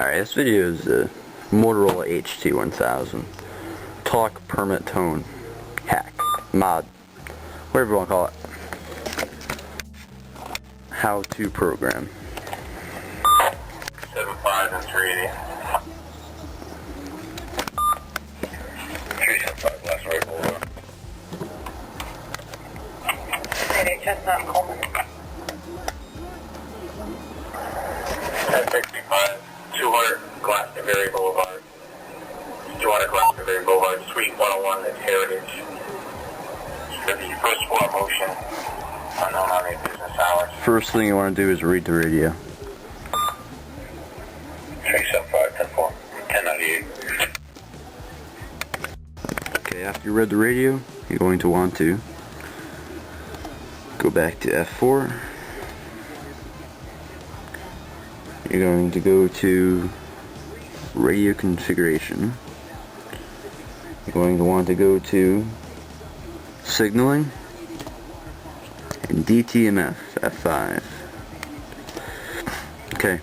Alright, this video is the Motorola Ht1000 talk permit tone hack, mod, whatever you want to call it. How to program. 75 and 380. 375 last right boulevard. Chestnut Coleman. 1065, 200 Glastonbury Boulevard. 200 Glastonbury Boulevard, Suite 101, it's Heritage. For the first floor motion, unknown how many business hours. First thing you want to do is read the radio. 375, 10-4, 1098. Okay, after you read the radio, you're going to want to go back to F4. You're going to go to radio configuration. You're going to want to go to signaling and DTMF F5. Okay.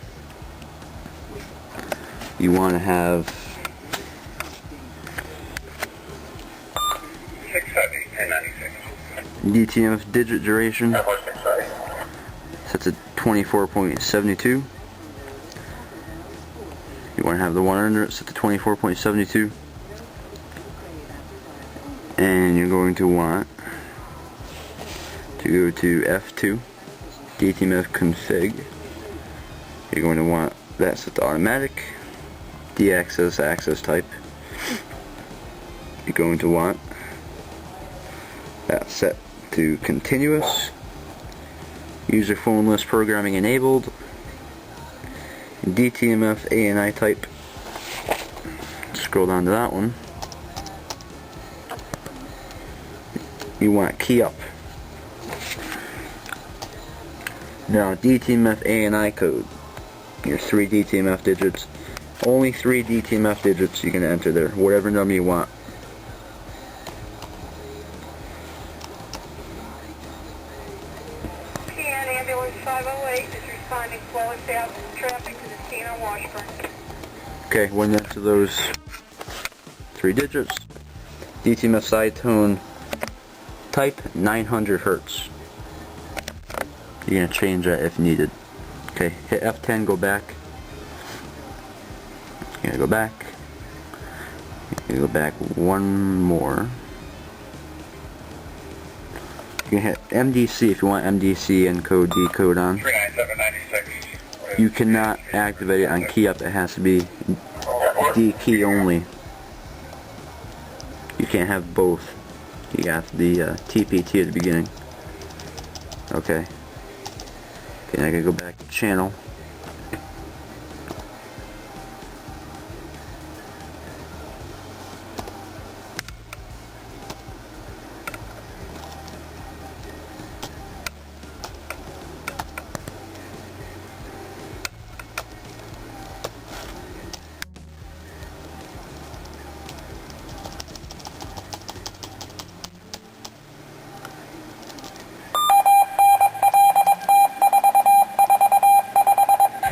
You want to have 670, 1096. DTMF digit duration F4 670. set to 24.72. You want to have the one under it set to 24.72. And you're going to want to go to F2, DTMF config. You're going to want that set to automatic, D-access, access type. You're going to want that set to continuous, user phone list programming enabled, DTMF ANI type. Scroll down to that one. You want key up. Now DTMF ANI code, your 3 DTMF digits, only 3 DTMF digits you can enter there, whatever number you want. PN Ambulance 508 is responding slowly south traffic to the scene on Washburn. Okay, when you enter those 3 digits, DTMF side tone type 900 Hertz. You're going to change that if needed. Okay, hit F10, go back. You're going to go back. You're going to go back one more. You can hit MDC if you want MDC encode decode on. 39796. You cannot activate it on key up, it has to be D key only. You can't have both. You got the TPT at the beginning. Okay. Okay, now I gotta go back to channel.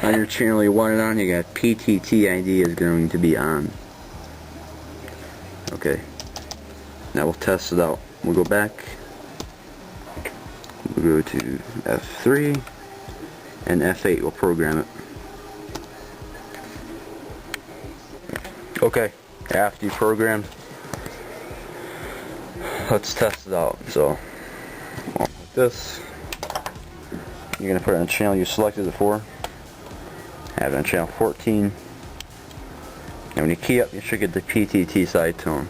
On your channel you want it on, you got PTT ID is going to be on. Okay. Now we'll test it out. We'll go back. We'll go to F3 and F8. We'll program it. Okay. After you programmed, let's test it out. So, like this. You're going to put it on the channel you selected it for. Have it on channel 14, and when you key up you should get the PTT side tone,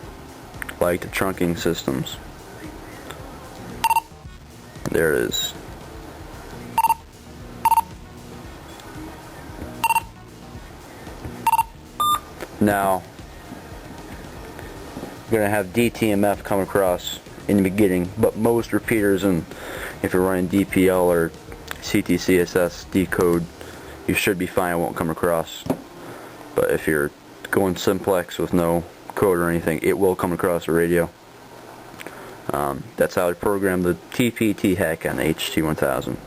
like the trunking systems. There it is. Now you're going to have DTMF come across in the beginning, but most repeaters, and if you're running DPL or CTCSS decode, you should be fine, it won't come across. But if you're going simplex with no code or anything, it will come across the radio. That's how I program the TPT hack on the Ht1000.